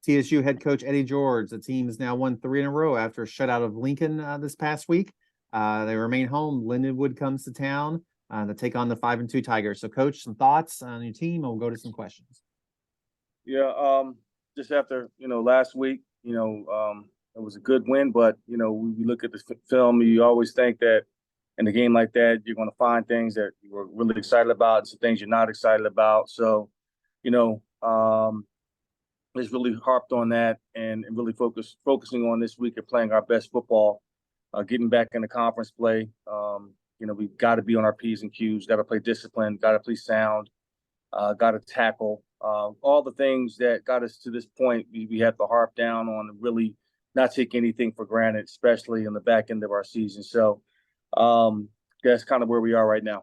TSU head coach Eddie George. The team has now won 3 in a row after a shutout of Lincoln this past week. They remain home. Lindenwood comes to town to take on the 5-2 Tigers. So, Coach, some thoughts on your team, and we'll go to some questions. Yeah, just after last week, it was a good win, but we look at the film. You always think that in a game like that, you're going to find things that you were really excited about and some things you're not excited about. So, just really harped on that and really focusing on this week of playing our best football, getting back into conference play. We've got to be on our P's and Q's, got to play discipline, got to play sound, got to tackle. All the things that got us to this point, we have to harp down on and really not take anything for granted, especially in the back end of our season. So that's kind of where we are right now.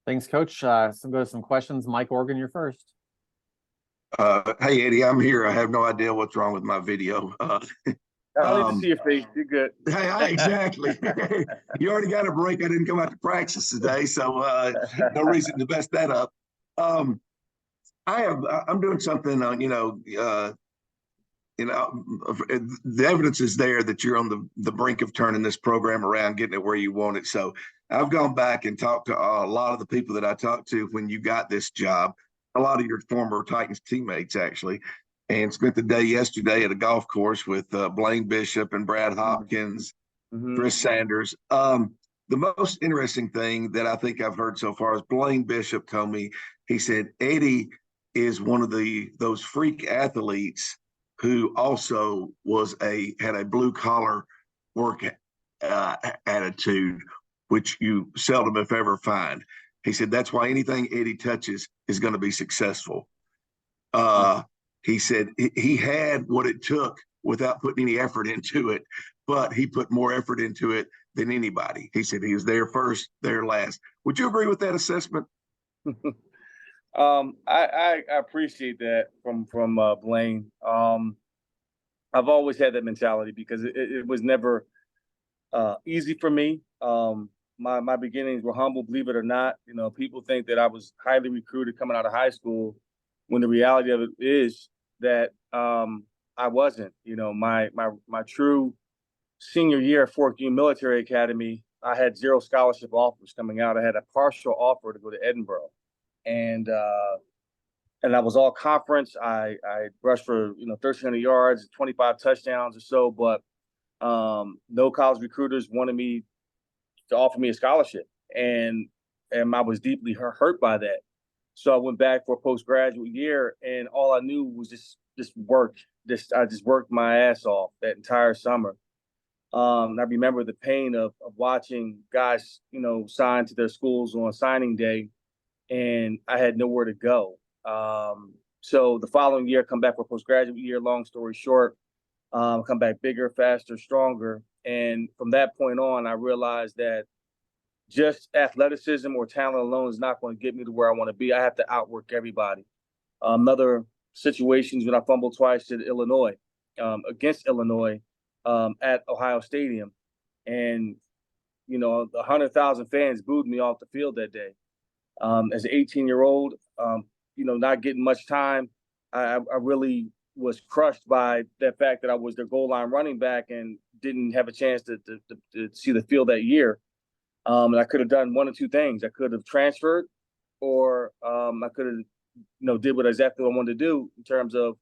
Thanks, Coach. So go to some questions. Mike Organ, you're first. Hey, Eddie, I'm here. I have no idea what's wrong with my video. I don't need to see your face. You're good. Hey, exactly. You already got a break. I didn't come out to practice today, so no reason to mess that up. I'm doing something on, the evidence is there that you're on the brink of turning this program around, getting it where you want it. So I've gone back and talked to a lot of the people that I talked to when you got this job, a lot of your former Titans teammates, actually, and spent the day yesterday at a golf course with Blaine Bishop and Brad Hopkins, Chris Sanders. The most interesting thing that I think I've heard so far is Blaine Bishop told me, he said, Eddie is one of those freak athletes who also had a blue collar work attitude, which you seldom if ever find. He said that's why anything Eddie touches is going to be successful. He said he had what it took without putting any effort into it, but he put more effort into it than anybody. He said he was there first, there last. Would you agree with that assessment? I appreciate that from Blaine. I've always had that mentality because it was never easy for me. My beginnings were humble, believe it or not. People think that I was highly recruited coming out of high school, when the reality of it is that I wasn't. My true senior year at Fort Greene Military Academy, I had 0 scholarship offers coming out. I had a partial offer to go to Edinboro, and I was all conference. I rushed for 1,300 yards, 25 touchdowns or so, but no college recruiters wanted me to offer me a scholarship, and I was deeply hurt by that. So I went back for a postgraduate year, and all I knew was just work. I just worked my ass off that entire summer. I remember the pain of watching guys, sign to their schools on signing day, and I had nowhere to go. So the following year, come back for a postgraduate year. Long story short, come back bigger, faster, stronger. And from that point on, I realized that just athleticism or talent alone is not going to get me to where I want to be. I have to outwork everybody. Another situations when I fumbled twice at Illinois, against Illinois, at Ohio Stadium. And, 100,000 fans booed me off the field that day. As an 18-year-old, not getting much time, I really was crushed by that fact that I was their goal line running back and didn't have a chance to see the field that year. And I could have done one of two things. I could have transferred, or I could have, did what exactly what I wanted to do in terms of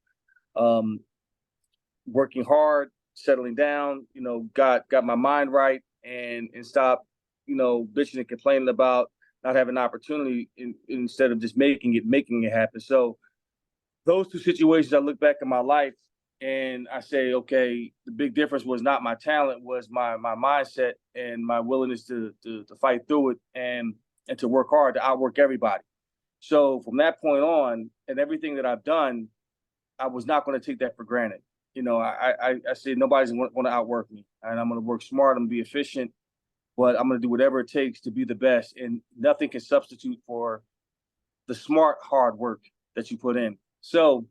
working hard, settling down, got my mind right, and stop, bitching and complaining about not having an opportunity instead of just making it happen. So those two situations, I look back at my life and I say, okay, the big difference was not my talent, was my mindset and my willingness to fight through it and to work hard, to outwork everybody. So from that point on, and everything that I've done, I was not going to take that for granted. I said nobody's going to outwork me, and I'm going to work smart. I'm going to be efficient, but I'm going to do whatever it takes to be the best. And nothing can substitute for the smart, hard work that you put in. So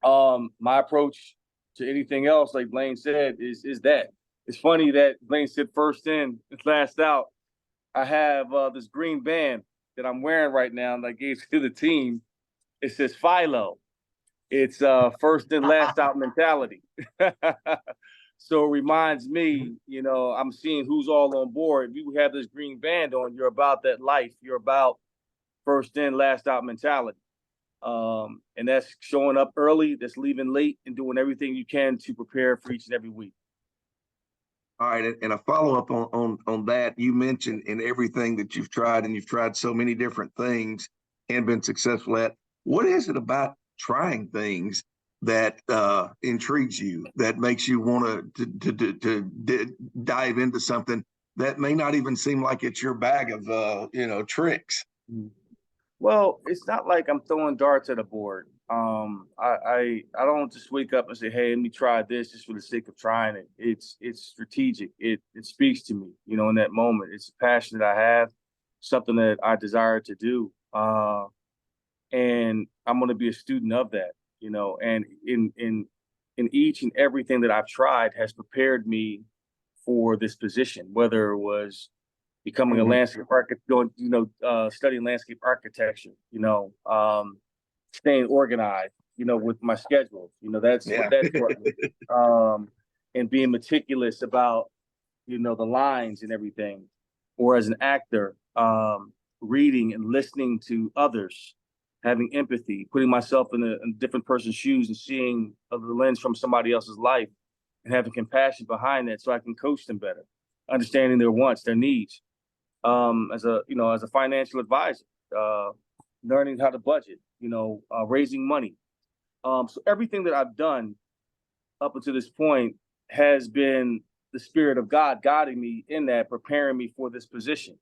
my approach to anything else, like Blaine said, is that. It's funny that Blaine said first in and last out. I have this green band that I'm wearing right now, and I gave to the team. It says Philo. It's first in, last out mentality. So it reminds me, I'm seeing who's all on board. If you have this green band on, you're about that life. You're about first in, last out mentality. And that's showing up early, that's leaving late, and doing everything you can to prepare for each and every week. All right, and a follow up on that, you mentioned in everything that you've tried, and you've tried so many different things and been successful at. What is it about trying things that intrigues you, that makes you want to dive into something that may not even seem like it's your bag of tricks? Well, it's not like I'm throwing darts at a board. I don't just wake up and say, "Hey, let me try this just for the sake of trying it." It's strategic. It speaks to me, in that moment. It's a passion that I have, something that I desire to do, and I'm going to be a student of that, And in each and everything that I've tried has prepared me for this position, whether it was becoming a landscape architect, studying landscape architecture, staying organized, with my schedule, that's what that taught me. And being meticulous about, the lines and everything. Or as an actor, reading and listening to others, having empathy, putting myself in a different person's shoes and seeing the lens from somebody else's life and having compassion behind that so I can coach them better, understanding their wants, their needs. As a financial advisor, learning how to budget, raising money. So everything that I've done up until this point has been the Spirit of God guiding me in that, preparing me for this position.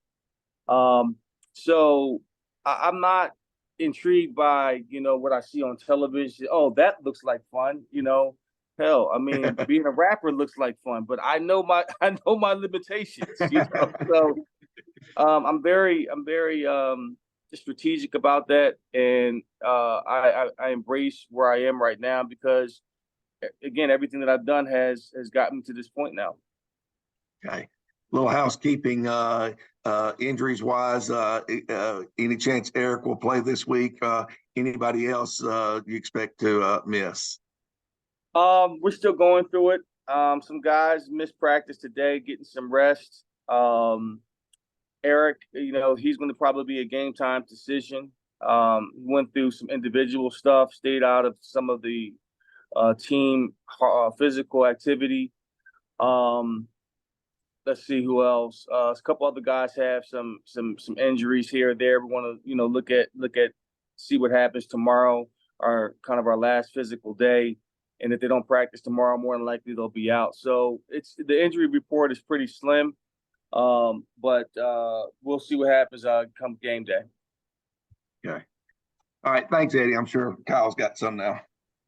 So I'm not intrigued by, what I see on television. Oh, that looks like fun, Hell, I mean, being a rapper looks like fun, but I know my limitations, So I'm very strategic about that, and I embrace where I am right now because, again, everything that I've done has gotten me to this point now. Okay, little housekeeping. Injuries wise, any chance Eric will play this week? Anybody else you expect to miss? We're still going through it. Some guys missed practice today, getting some rest. Eric, he's going to probably be a game time decision. Went through some individual stuff, stayed out of some of the team physical activity. Let's see who else. A couple other guys have some injuries here or there. We want to look at see what happens tomorrow, our last physical day. And if they don't practice tomorrow, more than likely they'll be out. So the injury report is pretty slim. But we'll see what happens come game day. Okay. All right. Thanks, Eddie. I'm sure Kyle's got some now.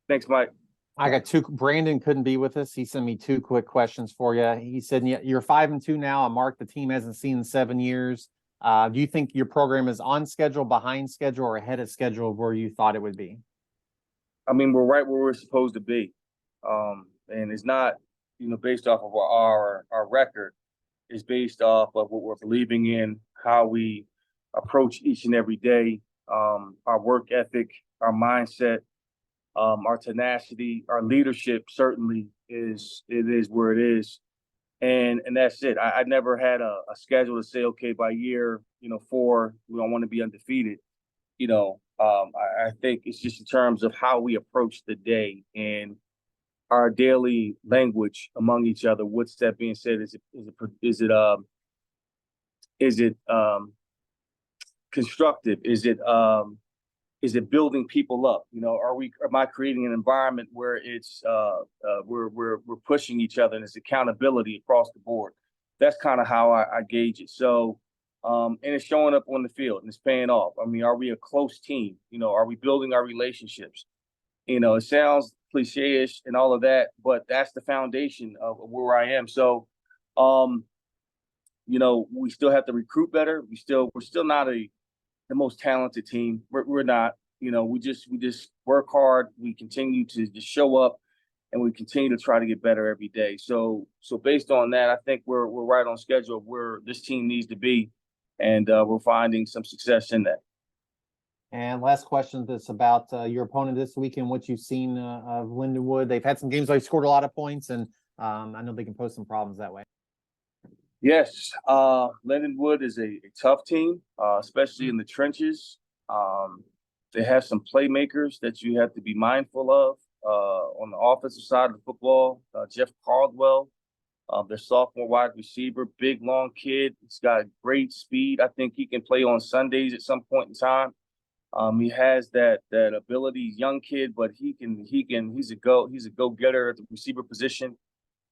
Thanks, Mike. I got two. Brandon couldn't be with us. He sent me two quick questions for you. He said, "You're 5-2 now. A mark the team hasn't seen in 7 years. Do you think your program is on schedule, behind schedule, or ahead of schedule of where you thought it would be?" I mean, we're right where we're supposed to be, and it's not based off of our record. Is based off of what we're believing in, how we approach each and every day, our work ethic, our mindset, our tenacity, our leadership certainly is where it is. And that's it. I never had a schedule to say, okay, by year, 4, we don't want to be undefeated. I think it's just in terms of how we approach the day and our daily language among each other. What's that being said? Is it constructive? Is it building people up? Am I creating an environment where it's we're pushing each other and it's accountability across the board? That's kind of how I gauge it. So and it's showing up on the field and it's paying off. I mean, are we a close team? Are we building our relationships? It sounds cliche-ish and all of that, but that's the foundation of where I am. So, we still have to recruit better. We're still not the most talented team. We're not. We just work hard. We continue to just show up, and we continue to try to get better every day. So based on that, I think we're right on schedule of where this team needs to be, and we're finding some success in that. And last question that's about your opponent this weekend, what you've seen of Lindenwood. They've had some games where they scored a lot of points, and I know they can pose some problems that way. Yes, Lindenwood is a tough team, especially in the trenches. They have some playmakers that you have to be mindful of on the offensive side of the football. Jeff Caldwell, their sophomore wide receiver, big, long kid. He's got great speed. I think he can play on Sundays at some point in time. He has that ability, young kid, but he's a go-getter at the receiver position.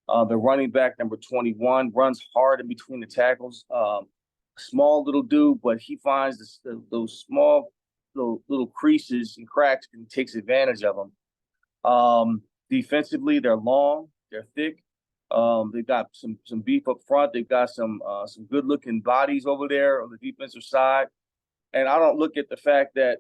The running back, number 21, runs hard in between the tackles. Small little dude, but he finds those small little creases and cracks and takes advantage of them. Defensively, they're long, they're thick. They've got some beef up front. They've got some good-looking bodies over there on the defensive side. And I don't look at the fact that,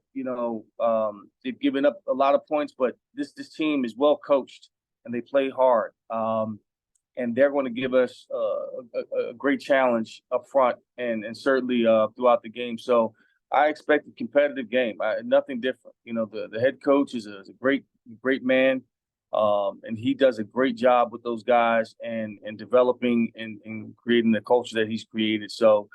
they've given up a lot of points, but this team is well coached and they play hard. And they're going to give us a great challenge up front and certainly throughout the game. So I expect a competitive game. Nothing different. The head coach is a great man, and he does a great job with those guys and developing and creating the culture that he's created. So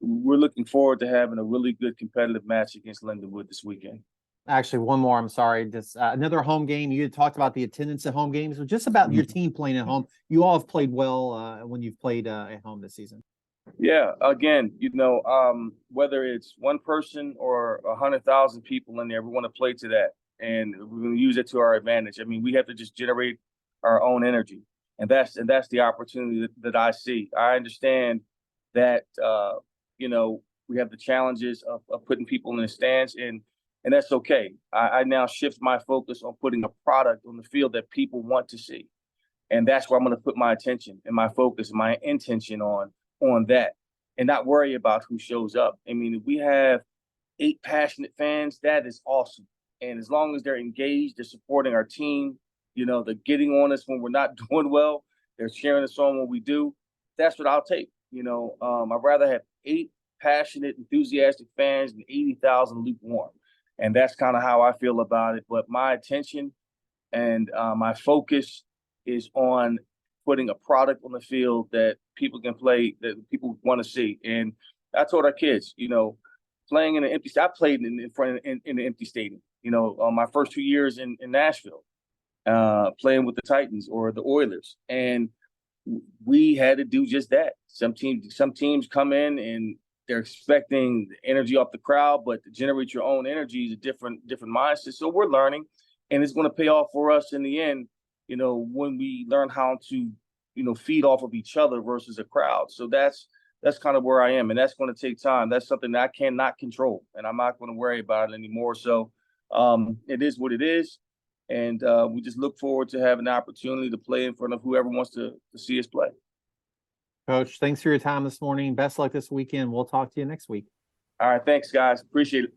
we're looking forward to having a really good competitive match against Lindenwood this weekend. Actually, one more. I'm sorry. Just another home game. You had talked about the attendance at home games, but just about your team playing at home. You all have played well when you've played at home this season. Yeah. Again, whether it's one person or 100,000 people in there, we want to play to that, and we're going to use it to our advantage. I mean, we have to just generate our own energy, and that's the opportunity that I see. I understand that we have the challenges of putting people in the stands, and that's okay. I now shift my focus on putting a product on the field that people want to see. And that's where I'm going to put my attention and my focus and my intention on that, and not worry about who shows up. I mean, if we have 8 passionate fans, that is awesome. And as long as they're engaged, they're supporting our team, they're getting on us when we're not doing well, they're cheering us on when we do, that's what I'll take. I'd rather have 8 passionate, enthusiastic fans than 80,000 lukewarm. And that's kind of how I feel about it. But my attention and my focus is on putting a product on the field that people can play, that people want to see. And I told our kids, playing in an empty, I played in an empty stadium. My first 2 years in Nashville, playing with the Titans or the Oilers, and we had to do just that. Some teams come in and they're expecting the energy off the crowd, but to generate your own energy is a different mindset. So we're learning, and it's going to pay off for us in the end, when we learn how to, feed off of each other versus a crowd. So that's kind of where I am, and that's going to take time. That's something that I cannot control, and I'm not going to worry about it anymore. So it is what it is, and we just look forward to having the opportunity to play in front of whoever wants to see us play. Coach, thanks for your time this morning. Best luck this weekend. We'll talk to you next week. All right. Thanks, guys. Appreciate it.